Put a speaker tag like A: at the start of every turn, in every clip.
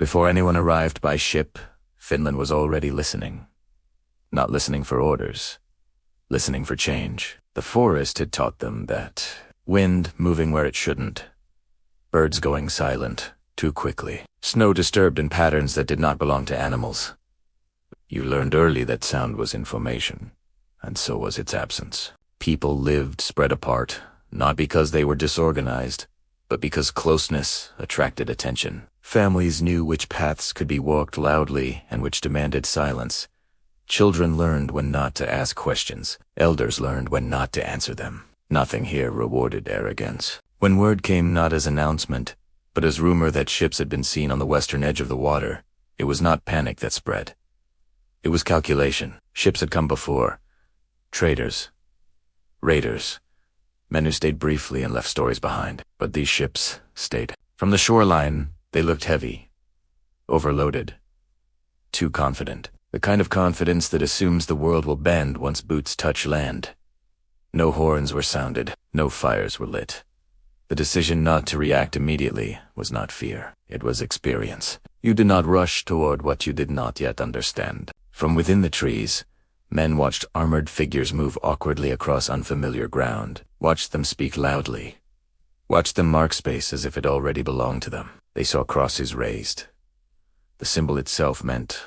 A: Before anyone arrived by ship, Finland was already listening. Not listening for orders, listening for change. The forest had taught them that wind moving where it shouldn't, birds going silent too quickly, snow disturbed in patterns that did not belong to animals. You learned early that sound was information, and so was its absence. People lived spread apart, not because they were disorganized, but because closeness attracted attention. Families knew which paths could be walked loudly and which demanded silence. Children learned when not to ask questions. Elders learned when not to answer them. Nothing here rewarded arrogance. When word came not as announcement, but as rumor that ships had been seen on the western edge of the water, it was not panic that spread. It was calculation. Ships had come before. Traders. Raiders. Men who stayed briefly and left stories behind. But these ships stayed. From the shoreline, they looked heavy. Overloaded. Too confident. The kind of confidence that assumes the world will bend once boots touch land. No horns were sounded. No fires were lit. The decision not to react immediately was not fear. It was experience. You did not rush toward what you did not yet understand. From within the trees, men watched armored figures move awkwardly across unfamiliar ground, watched them speak loudly, watched them mark space as if it already belonged to them. They saw crosses raised. The symbol itself meant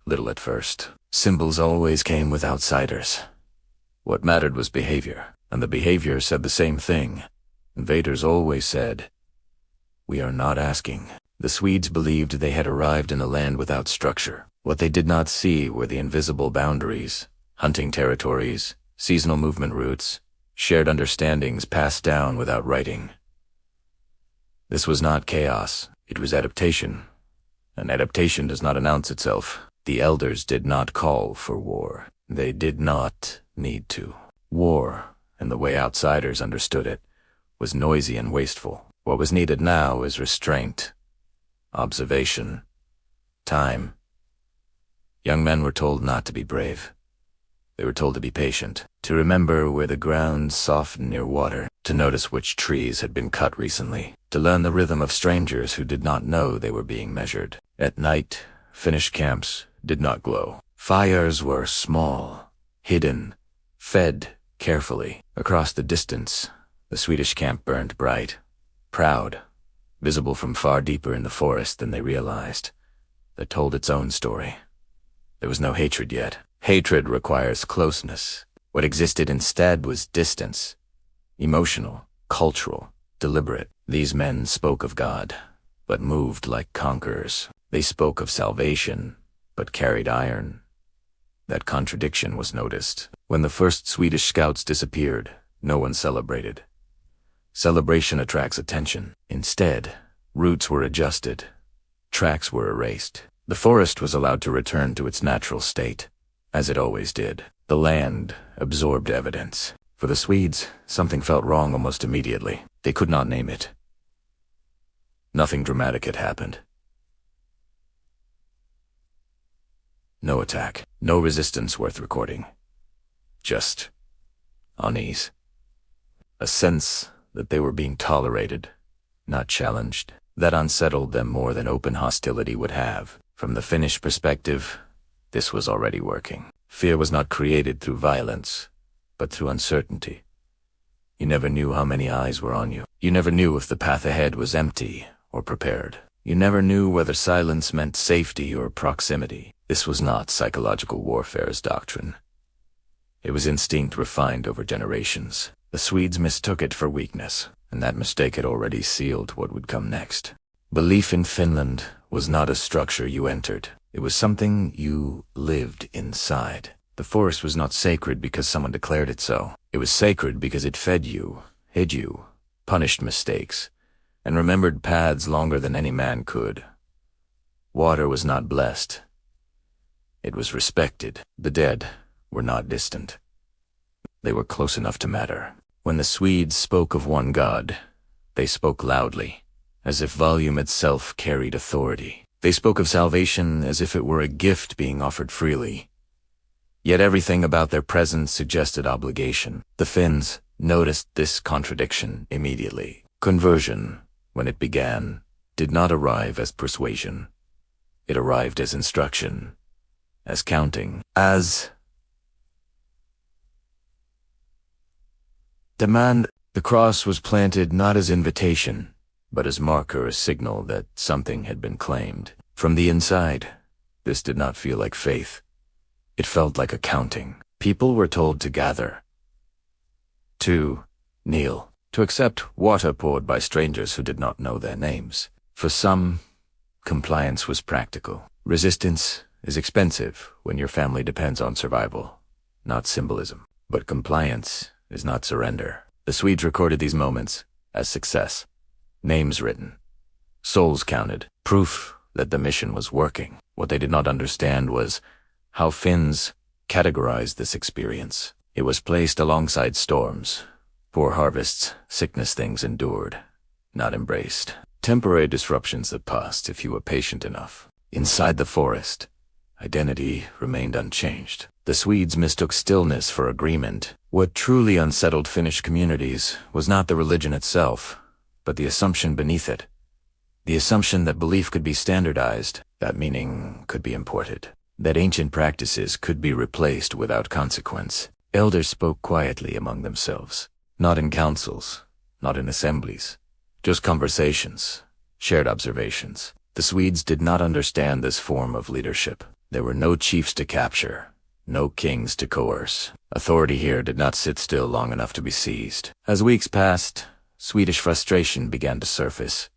A: little at first. Symbols always came with outsiders. What mattered was behavior, and the behavior said the same thing. Invaders always said, "We are not asking." The Swedes believed they had arrived in a land without structure. What they did not see were the invisible boundaries, hunting territories, seasonal movement routes, shared understandings passed down without writing. This was not chaos, it was adaptation. And adaptation does not announce itself. The elders did not call for war. They did not need to. War, and the way outsiders understood it, was noisy and wasteful. What was needed now is restraint, observation, time. Young men were told not to be brave. They were told to be patient, to remember where the ground softened near water, to notice which trees had been cut recently, to learn the rhythm of strangers who did not know they were being measured. At night, Finnish camps did not glow. Fires were small, hidden, fed carefully. Across the distance, the Swedish camp burned bright, proud, visible from far deeper in the forest than they realized. That told its own story. There was no hatred yet. Hatred requires closeness. What existed instead was distance. Emotional, cultural, deliberate. These men spoke of God, but moved like conquerors. They spoke of salvation, but carried iron. That contradiction was noticed. When the first Swedish scouts disappeared, no one celebrated. Celebration attracts attention. Instead, routes were adjusted. Tracks were erased. The forest was allowed to return to its natural state, as it always did. The land absorbed evidence. For the Swedes, something felt wrong almost immediately. They could not name it. Nothing dramatic had happened. No attack, no resistance worth recording. Just unease. A sense that they were being tolerated, not challenged. That unsettled them more than open hostility would have. From the Finnish perspective, this was already working. Fear was not created through violence, but through uncertainty. You never knew how many eyes were on you. You never knew if the path ahead was empty or prepared. You never knew whether silence meant safety or proximity. This was not psychological warfare's doctrine. It was instinct refined over generations. The Swedes mistook it for weakness, and that mistake had already sealed what would come next. Belief in Finland was not a structure you entered. It was something you lived inside. The forest was not sacred because someone declared it so. It was sacred because it fed you, hid you, punished mistakes, and remembered paths longer than any man could. Water was not blessed. It was respected. The dead were not distant. They were close enough to matter. When the Swedes spoke of one God, they spoke loudly, as if volume itself carried authority. They spoke of salvation as if it were a gift being offered freely. Yet everything about their presence suggested obligation. The Finns noticed this contradiction immediately. Conversion, when it began, did not arrive as persuasion. It arrived as instruction, as counting, as demand. The cross was planted not as invitation, but as marker, a signal that something had been claimed. From the inside, this did not feel like faith. It felt like accounting. People were told to gather, to kneel, to accept water poured by strangers who did not know their names. For some, compliance was practical. Resistance is expensive when your family depends on survival, not symbolism. But compliance is not surrender. The Swedes recorded these moments as success. Names written, souls counted, proof that the mission was working. What they did not understand was how Finns categorized this experience. It was placed alongside storms, poor harvests, sickness things endured, not embraced. Temporary disruptions that passed if you were patient enough. Inside the forest, identity remained unchanged. The Swedes mistook stillness for agreement. What truly unsettled Finnish communities was not the religion itself, but the assumption beneath it. The assumption that belief could be standardized, that meaning could be imported, that ancient practices could be replaced without consequence. Elders spoke quietly among themselves, not in councils, not in assemblies, just conversations, shared observations. The Swedes did not understand this form of leadership. There were no chiefs to capture, no kings to coerce. Authority here did not sit still long enough to be seized. As weeks passed, Swedish frustration began to surface.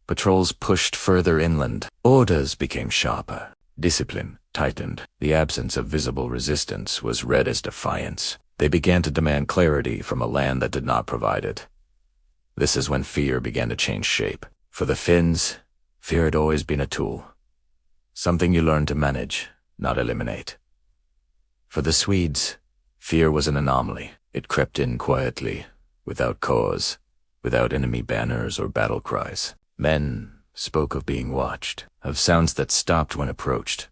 A: Patrols pushed further inland. Orders became sharper. Discipline tightened. The absence of visible resistance was read as defiance. They began to demand clarity from a land that did not provide it. This is when fear began to change shape. For the Finns, fear had always been a tool. Something you learned to manage, not eliminate. For the Swedes, fear was an anomaly. It crept in quietly, without cause, without enemy banners or battle cries. Men spoke of being watched, of sounds that stopped when approached,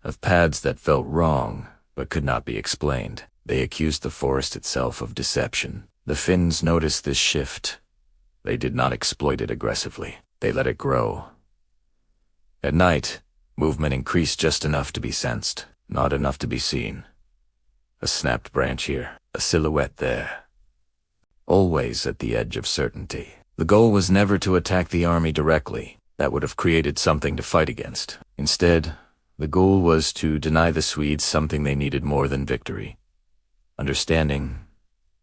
A: of paths that felt wrong but could not be explained. They accused the forest itself of deception. The Finns noticed this shift. They did not exploit it aggressively. They let it grow. At night, movement increased just enough to be sensed, not enough to be seen. A snapped branch here, a silhouette there. Always at the edge of certainty. The goal was never to attack the army directly. That would have created something to fight against. Instead, the goal was to deny the Swedes something they needed more than victory. Understanding.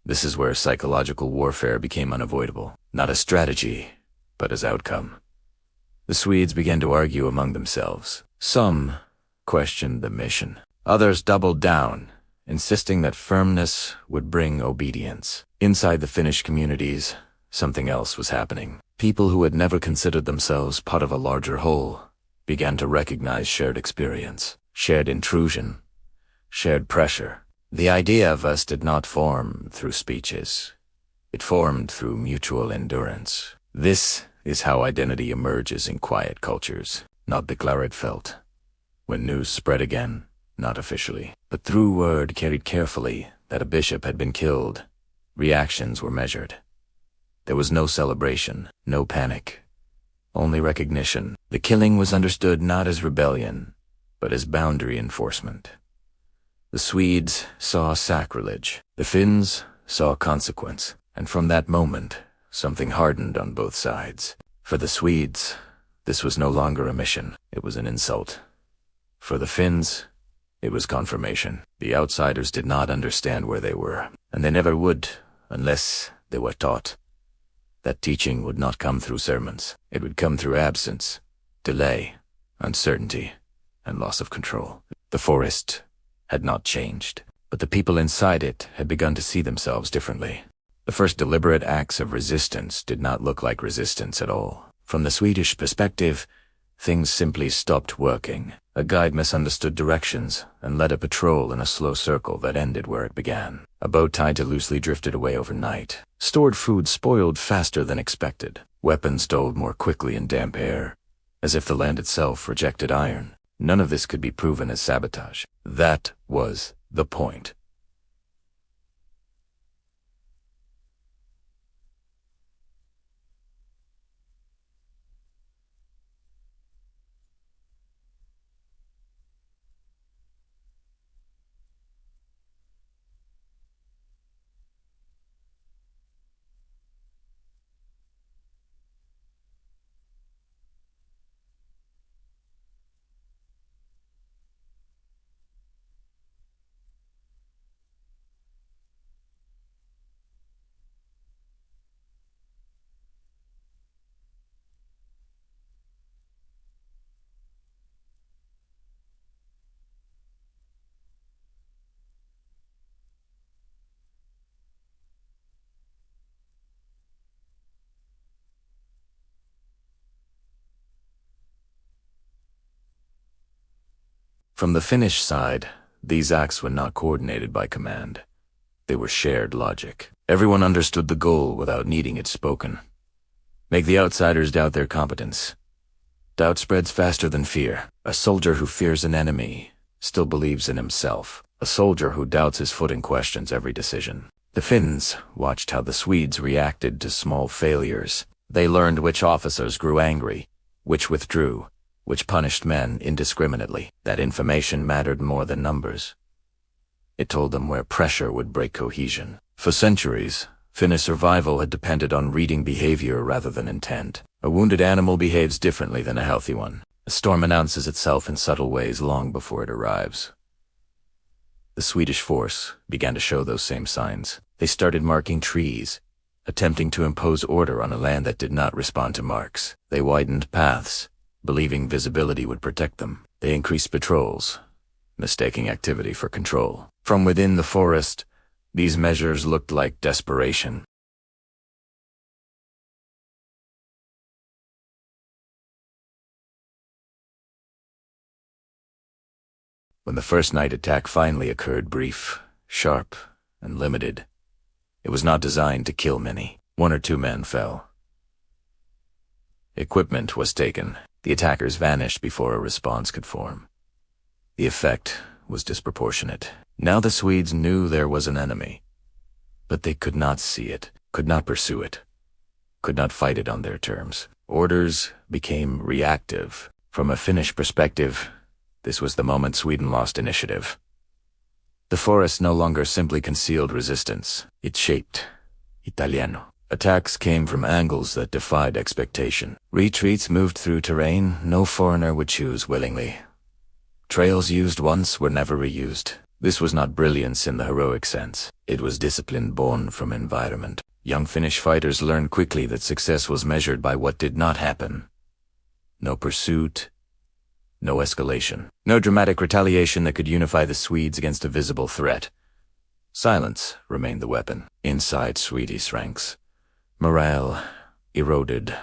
A: This is where psychological warfare became unavoidable. Not as strategy, but as outcome. The Swedes began to argue among themselves. Some questioned the mission. Others doubled down, insisting that firmness would bring obedience. Inside the Finnish communities, something else was happening. People who had never considered themselves part of a larger whole began to recognize shared experience, shared intrusion, shared pressure. The idea of us did not form through speeches. It formed through mutual endurance. This is how identity emerges in quiet cultures, not declared felt. When news spread again, not officially, but through word carried carefully that a bishop had been killed, reactions were measured. There was no celebration, no panic, only recognition. The killing was understood not as rebellion, but as boundary enforcement. The Swedes saw sacrilege. The Finns saw consequence. And from that moment, something hardened on both sides. For the Swedes, this was no longer a mission. It was an insult. For the Finns, it was confirmation. The outsiders did not understand where they were, and they never would unless they were taught. That teaching would not come through sermons. It would come through absence, delay, uncertainty, and loss of control. The forest had not changed, but the people inside it had begun to see themselves differently. The first deliberate acts of resistance did not look like resistance at all. From the Swedish perspective, things simply stopped working. A guide misunderstood directions and led a patrol in a slow circle that ended where it began. A boat tied to loosely drifted away overnight. Stored food spoiled faster than expected. Weapons stowed more quickly in damp air, as if the land itself rejected iron. None of this could be proven as sabotage. That was the point. From the Finnish side, these acts were not coordinated by command. They were shared logic. Everyone understood the goal without needing it spoken. Make the outsiders doubt their competence. Doubt spreads faster than fear. A soldier who fears an enemy still believes in himself. A soldier who doubts his footing questions every decision. The Finns watched how the Swedes reacted to small failures. They learned which officers grew angry, which withdrew, which punished men indiscriminately. That information mattered more than numbers. It told them where pressure would break cohesion. For centuries, Finnish survival had depended on reading behavior rather than intent. A wounded animal behaves differently than a healthy one. A storm announces itself in subtle ways long before it arrives. The Swedish force began to show those same signs. They started marking trees, attempting to impose order on a land that did not respond to marks. They widened paths, believing visibility would protect them. They increased patrols, mistaking activity for control. From within the forest, these measures looked like desperation. When the first night attack finally occurred, brief, sharp, and limited, it was not designed to kill many. 1 or 2 men fell. Equipment was taken. The attackers vanished before a response could form. The effect was disproportionate. Now the Swedes knew there was an enemy, but they could not see it, could not pursue it, could not fight it on their terms. Orders became reactive. From a Finnish perspective, this was the moment Sweden lost initiative. The forest no longer simply concealed resistance. It shaped Italiano. Attacks came from angles that defied expectation. Retreats moved through terrain no foreigner would choose willingly. Trails used once were never reused. This was not brilliance in the heroic sense. It was discipline born from environment. Young Finnish fighters learned quickly that success was measured by what did not happen. No pursuit, no escalation, no dramatic retaliation that could unify the Swedes against a visible threat. Silence remained the weapon. Inside Swedish ranks, morale eroded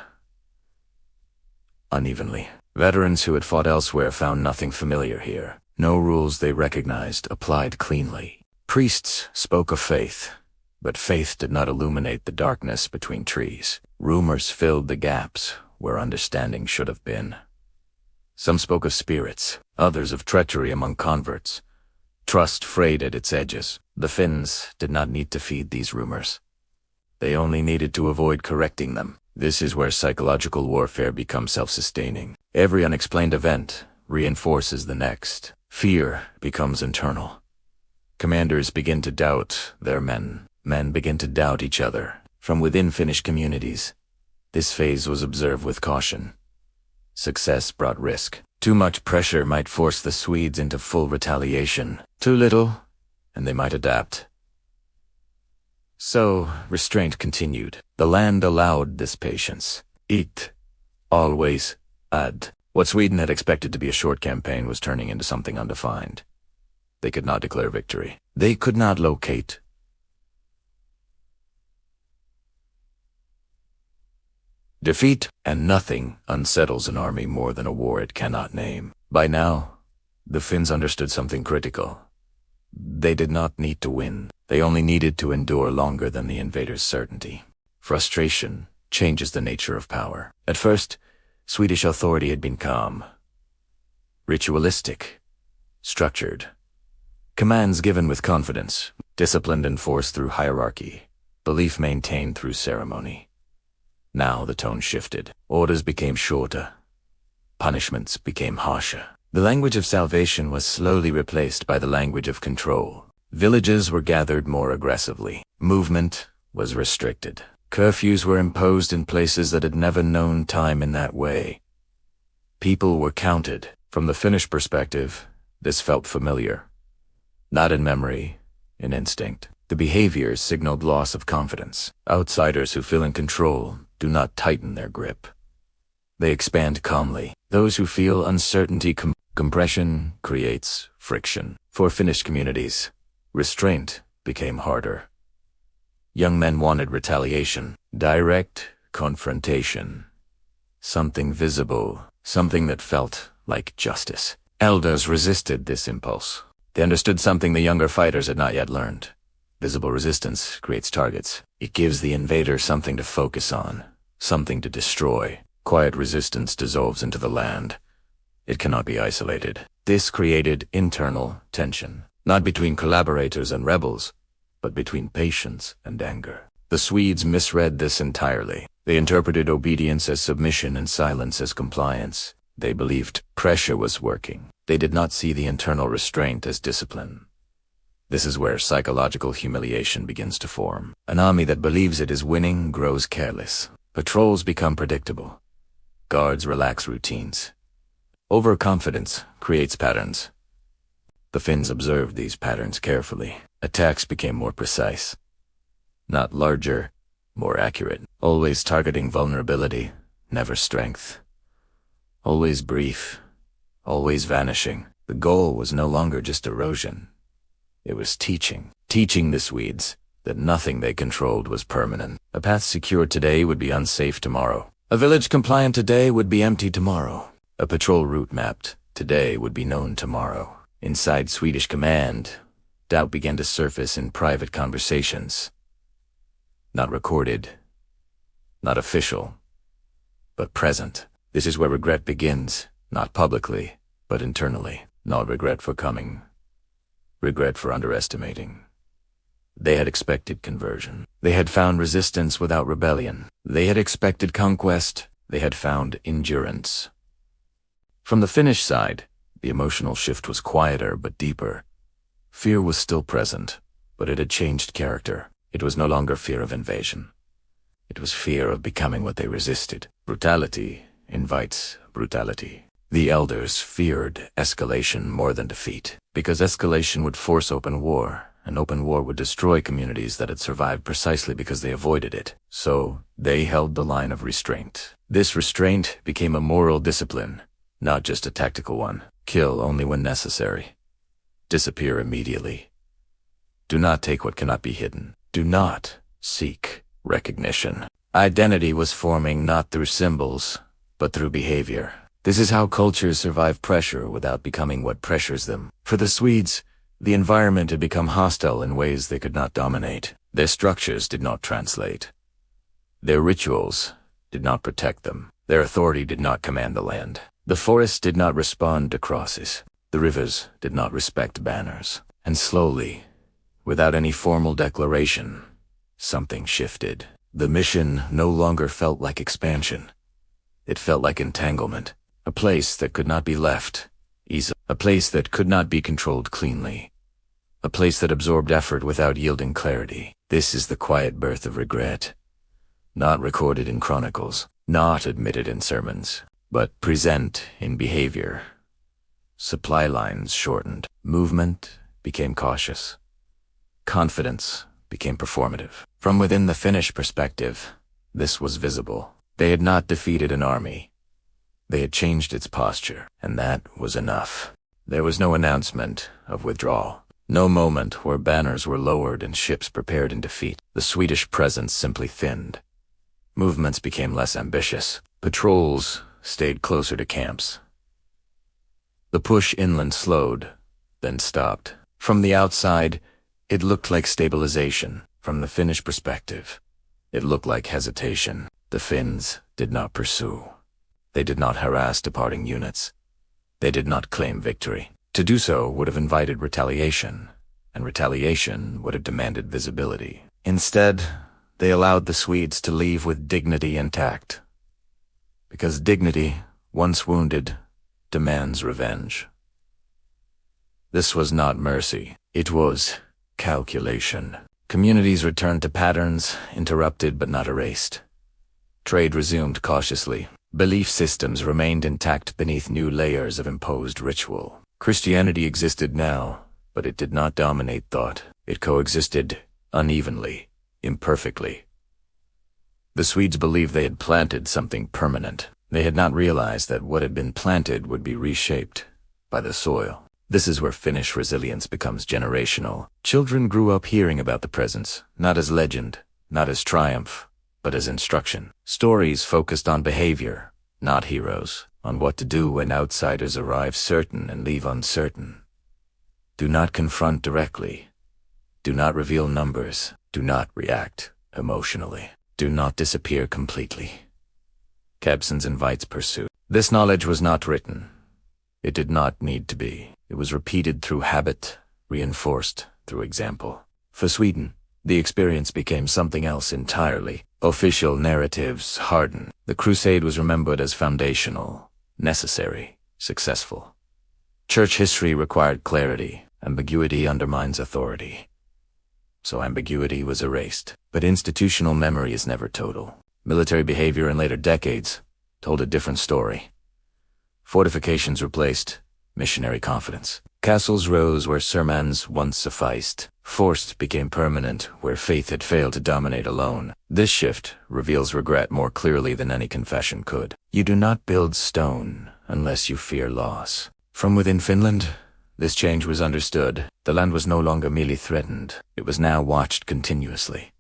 A: unevenly. Veterans who had fought elsewhere found nothing familiar here. No rules they recognized applied cleanly. Priests spoke of faith, but faith did not illuminate the darkness between trees. Rumors filled the gaps where understanding should have been. Some spoke of spirits, others of treachery among converts. Trust frayed at its edges. The Finns did not need to feed these rumors. They only needed to avoid correcting them. This is where psychological warfare becomes self-sustaining. Every unexplained event reinforces the next. Fear becomes internal. Commanders begin to doubt their men. Men begin to doubt each other. From within Finnish communities, this phase was observed with caution. Success brought risk. Too much pressure might force the Swedes into full retaliation. Too little, and they might adapt. So, restraint continued. The land allowed this patience. It always had. What Sweden had expected to be a short campaign was turning into something undefined. They could not declare victory. They could not locate. Defeat, and nothing unsettles an army more than a war it cannot name. By now, the Finns understood something critical. They did not need to win. They only needed to endure longer than the invader's certainty. Frustration changes the nature of power. At first, Swedish authority had been calm, ritualistic, structured. Commands given with confidence, disciplined enforced through hierarchy, belief maintained through ceremony. Now the tone shifted. Orders became shorter. Punishments became harsher. The language of salvation was slowly replaced by the language of control. Villages were gathered more aggressively. Movement was restricted. Curfews were imposed in places that had never known time in that way. People were counted. From the Finnish perspective, this felt familiar. Not in memory, in instinct. The behavior signaled loss of confidence. Outsiders who feel in control do not tighten their grip. They expand calmly. Those who feel uncertainty compression creates friction. For Finnish communities, restraint became harder. Young men wanted retaliation, direct confrontation, something visible, something that felt like justice. Elders resisted this impulse. They understood something the younger fighters had not yet learned. Visible resistance creates targets. It gives the invader something to focus on, something to destroy. Quiet resistance dissolves into the land. It cannot be isolated. This created internal tension, not between collaborators and rebels, but between patience and anger. The Swedes misread this entirely. They interpreted obedience as submission and silence as compliance. They believed pressure was working. They did not see the internal restraint as discipline. This is where psychological humiliation begins to form. An army that believes it is winning grows careless. Patrols become predictable. Guards relax routines. Overconfidence creates patterns. The Finns observed these patterns carefully. Attacks became more precise. Not larger, more accurate. Always targeting vulnerability, never strength. Always brief, always vanishing. The goal was no longer just erosion. It was teaching. Teaching the Swedes that nothing they controlled was permanent. A path secured today would be unsafe tomorrow. A village compliant today would be empty tomorrow. A patrol route mapped today would be known tomorrow. Inside Swedish command, doubt began to surface in private conversations. Not recorded, not official, but present. This is where regret begins, not publicly, but internally. Not regret for coming, regret for underestimating. They had expected conversion. They had found resistance without rebellion. They had expected conquest. They had found endurance. From the Finnish side, the emotional shift was quieter but deeper. Fear was still present, but it had changed character. It was no longer fear of invasion. It was fear of becoming what they resisted. Brutality invites brutality. The elders feared escalation more than defeat, because escalation would force open war, and open war would destroy communities that had survived precisely because they avoided it. So, they held the line of restraint. This restraint became a moral discipline, not just a tactical one. Kill only when necessary. Disappear immediately. Do not take what cannot be hidden. Do not seek recognition. Identity was forming not through symbols, but through behavior. This is how cultures survive pressure without becoming what pressures them. For the Swedes, the environment had become hostile in ways they could not dominate. Their structures did not translate. Their rituals did not protect them. Their authority did not command the land. The forests did not respond to crosses. The rivers did not respect banners. And slowly, without any formal declaration, something shifted. The mission no longer felt like expansion. It felt like entanglement. A place that could not be left easily. A place that could not be controlled cleanly. A place that absorbed effort without yielding clarity. This is the quiet birth of regret. Not recorded in chronicles, not admitted in sermons, but present in behavior. Supply lines shortened. Movement became cautious. Confidence became performative. From within the Finnish perspective, this was visible. They had not defeated an army. They had changed its posture, and that was enough. There was no announcement of withdrawal. No moment where banners were lowered and ships prepared in defeat. The Swedish presence simply thinned. Movements became less ambitious. Patrols stayed closer to camps. The push inland slowed, then stopped. From the outside, it looked like stabilization. From the Finnish perspective, it looked like hesitation. The Finns did not pursue. They did not harass departing units. They did not claim victory. To do so would have invited retaliation, and retaliation would have demanded visibility. Instead, they allowed the Swedes to leave with dignity intact. Because dignity, once wounded, demands revenge. This was not mercy. It was calculation. Communities returned to patterns, interrupted but not erased. Trade resumed cautiously. Belief systems remained intact beneath new layers of imposed ritual. Christianity existed now, but it did not dominate thought. It coexisted unevenly, imperfectly. The Swedes believed they had planted something permanent. They had not realized that what had been planted would be reshaped by the soil. This is where Finnish resilience becomes generational. Children grew up hearing about the presence, not as legend, not as triumph, but as instruction. Stories focused on behavior, not heroes. on what to do when outsiders arrive certain and leave uncertain. Do not confront directly. Do not reveal numbers. Do not react emotionally. Do not disappear completely. Kebsons invites pursuit. This knowledge was not written. It did not need to be. It was repeated through habit, reinforced through example. For Sweden, the experience became something else entirely. Official narratives hardened. The crusade was remembered as foundational, necessary, successful. Church history required clarity. Ambiguity undermines authority. So ambiguity was erased. But institutional memory is never total. Military behavior in later decades told a different story. Fortifications replaced missionary confidence. Castles rose where sermons once sufficed. Force became permanent where faith had failed to dominate alone. This shift reveals regret more clearly than any confession could. You do not build stone unless you fear loss. From within Finland, this change was understood. The land was no longer merely threatened. It was now watched continuously.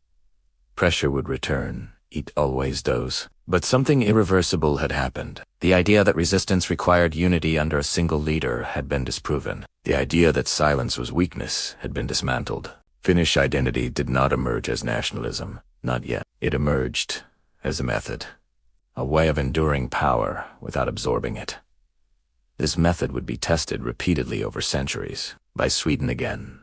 A: Pressure would return. It always does. But something irreversible had happened. The idea that resistance required unity under a single leader had been disproven. The idea that silence was weakness had been dismantled. Finnish identity did not emerge as nationalism. Not yet. It emerged as a method. A way of enduring power without absorbing it. This method would be tested repeatedly over centuries, by Sweden again,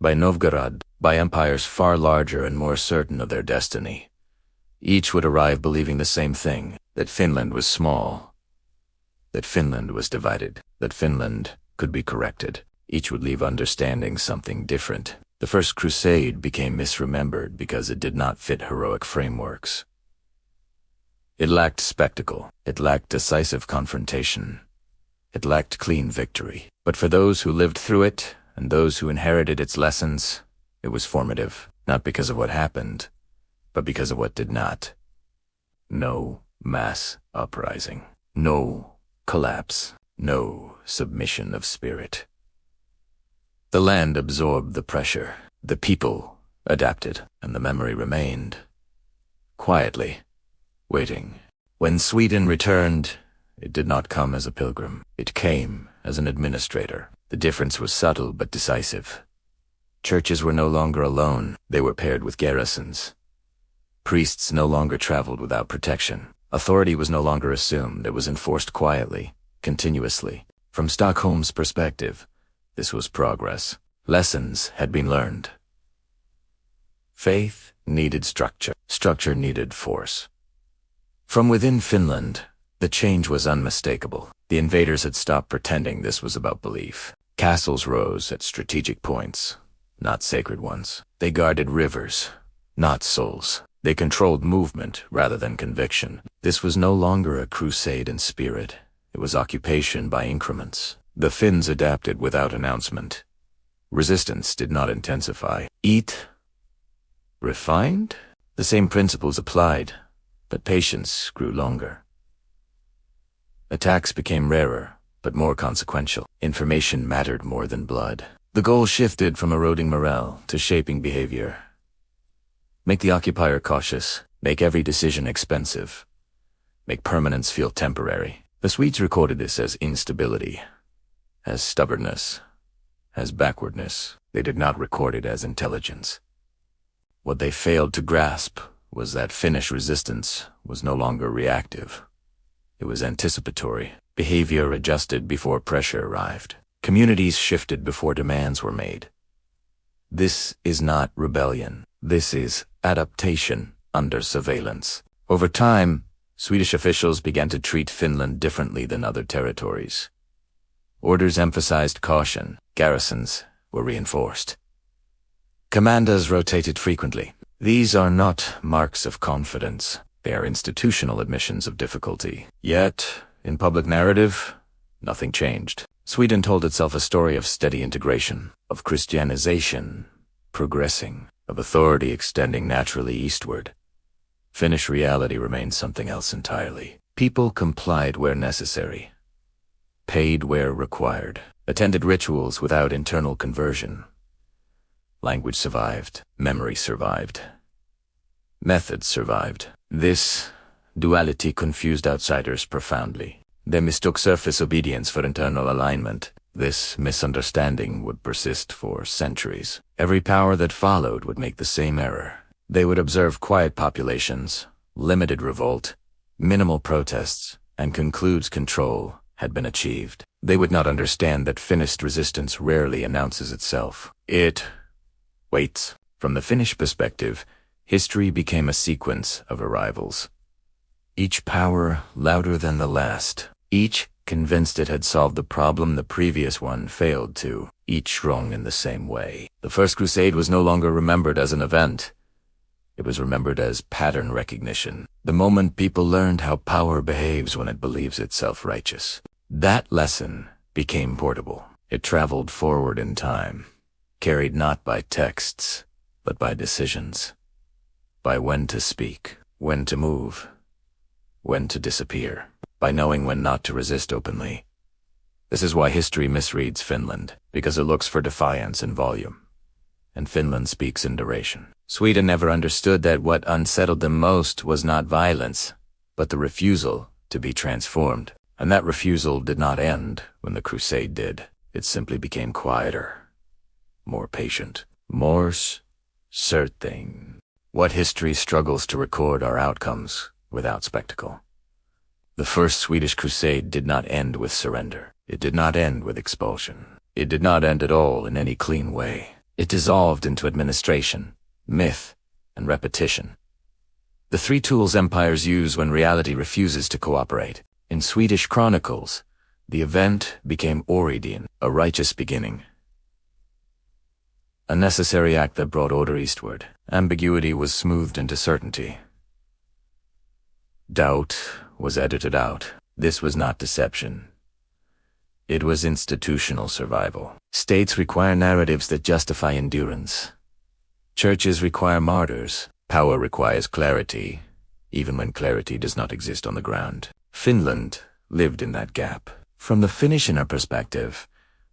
A: by Novgorod, by empires far larger and more certain of their destiny. Each would arrive believing the same thing, that Finland was small, that Finland was divided, that Finland could be corrected. Each would leave understanding something different. The First Crusade became misremembered because it did not fit heroic frameworks. It lacked spectacle. It lacked decisive confrontation. It lacked clean victory. But for those who lived through it, and those who inherited its lessons, it was formative, not because of what happened, but because of what did not. No mass uprising. No collapse. No submission of spirit. The land absorbed the pressure. The people adapted, and the memory remained. Quietly. Waiting. When Sweden returned, it did not come as a pilgrim. It came as an administrator. The difference was subtle but decisive. Churches were no longer alone. They were paired with garrisons. Priests no longer traveled without protection. Authority was no longer assumed. It was enforced quietly, continuously. From Stockholm's perspective, this was progress. Lessons had been learned. Faith needed structure. Structure needed force. From within Finland, the change was unmistakable. The invaders had stopped pretending this was about belief. Castles rose at strategic points, not sacred ones. They guarded rivers, not souls. They controlled movement rather than conviction. This was no longer a crusade in spirit. It was occupation by increments. The Finns adapted without announcement. Resistance did not intensify. Refined? The same principles applied. But patience grew longer. Attacks became rarer, but more consequential. Information mattered more than blood. The goal shifted from eroding morale to shaping behavior. Make the occupier cautious. Make every decision expensive. Make permanence feel temporary. The Swedes recorded this as instability, as stubbornness, as backwardness. They did not record it as intelligence. What they failed to grasp was that Finnish resistance was no longer reactive. It was anticipatory. Behavior adjusted before pressure arrived. Communities shifted before demands were made. This is not rebellion. This is adaptation under surveillance. Over time, Swedish officials began to treat Finland differently than other territories. Orders emphasized caution. Garrisons were reinforced. Commanders rotated frequently. These are not marks of confidence. They are institutional admissions of difficulty. Yet, in public narrative, nothing changed. Sweden told itself a story of steady integration, of Christianization progressing, of authority extending naturally eastward. Finnish reality remained something else entirely. People complied where necessary, paid where required, attended rituals without internal conversion. Language survived, memory survived, methods survived, This duality confused outsiders profoundly. They mistook surface obedience for internal alignment. This misunderstanding would persist for centuries. Every power that followed would make the same error. They would observe quiet populations, limited revolt, minimal protests, and concludes control had been achieved. They would not understand that Finnish resistance rarely announces itself. It waits. From the Finnish perspective, history became a sequence of arrivals. Each power louder than the last. Each convinced it had solved the problem the previous one failed to. Each wrong in the same way. The First Crusade was no longer remembered as an event. It was remembered as pattern recognition. The moment people learned how power behaves when it believes itself righteous. That lesson became portable. It traveled forward in time, carried not by texts, but by decisions. By when to speak, when to move, when to disappear. By knowing when not to resist openly. This is why history misreads Finland, because it looks for defiance in volume, and Finland speaks in duration. Sweden never understood that what unsettled them most was not violence, but the refusal to be transformed. And that refusal did not end when the crusade did. It simply became quieter, more patient, more certain. What history struggles to record are outcomes without spectacle. The First Swedish Crusade did not end with surrender. It did not end with expulsion. It did not end at all in any clean way. It dissolved into administration, myth, and repetition. The three tools empires use when reality refuses to cooperate. In Swedish chronicles, the event became Oridian, a righteous beginning. A necessary act that brought order eastward. Ambiguity was smoothed into certainty. Doubt was edited out. This was not deception. It was institutional survival. States require narratives that justify endurance. Churches require martyrs. Power requires clarity, even when clarity does not exist on the ground. Finland lived in that gap. From the Finnish inner perspective,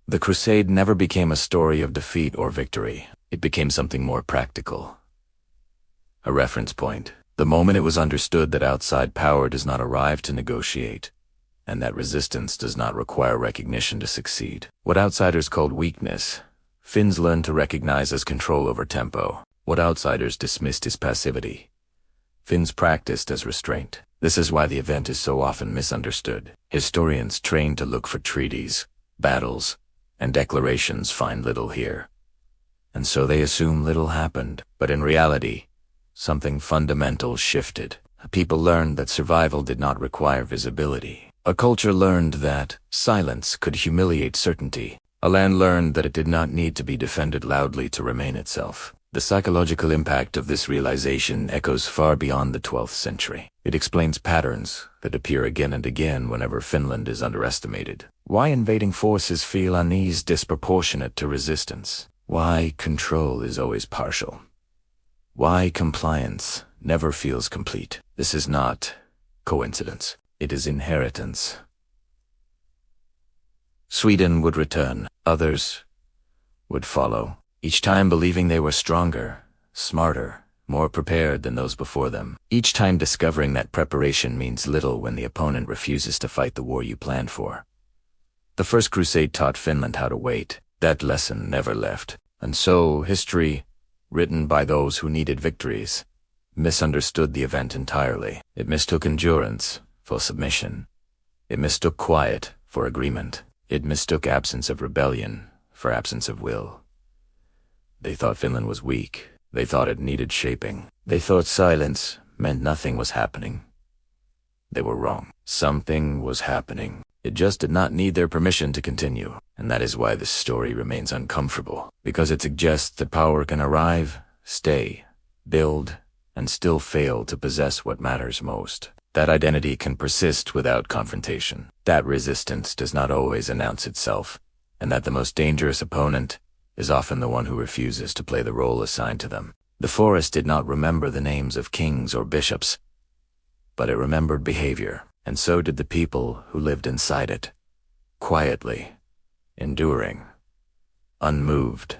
A: the crusade never became a story of defeat or victory. It became something more practical. A reference point. The moment it was understood that outside power does not arrive to negotiate, and that resistance does not require recognition to succeed. What outsiders called weakness, Finns learned to recognize as control over tempo. What outsiders dismissed as passivity, Finns practiced as restraint. This is why the event is so often misunderstood. Historians trained to look for treaties, battles, and declarations find little here. And so they assume little happened. But in reality, something fundamental shifted. People learned that survival did not require visibility. A culture learned that silence could humiliate certainty. A land learned that it did not need to be defended loudly to remain itself. The psychological impact of this realization echoes far beyond the 12th century. It explains patterns that appear again and again whenever Finland is underestimated. Why invading forces feel unease disproportionate to resistance. Why control is always partial. Why compliance never feels complete. This is not coincidence. It is inheritance. Sweden would return. Others would follow. Each time believing they were stronger, smarter, more prepared than those before them. Each time discovering that preparation means little when the opponent refuses to fight the war you planned for. The First Crusade taught Finland how to wait. That lesson never left. And so, history, written by those who needed victories, misunderstood the event entirely. It mistook endurance for submission. It mistook quiet for agreement. It mistook absence of rebellion for absence of will. They thought Finland was weak. They thought it needed shaping. They thought silence meant nothing was happening. They were wrong. Something was happening. It just did not need their permission to continue. And that is why this story remains uncomfortable. Because it suggests that power can arrive, stay, build, and still fail to possess what matters most. That identity can persist without confrontation. That resistance does not always announce itself. And that the most dangerous opponent is often the one who refuses to play the role assigned to them. The forest did not remember the names of kings or bishops, but it remembered behavior, and so did the people who lived inside it, quietly, enduring, unmoved.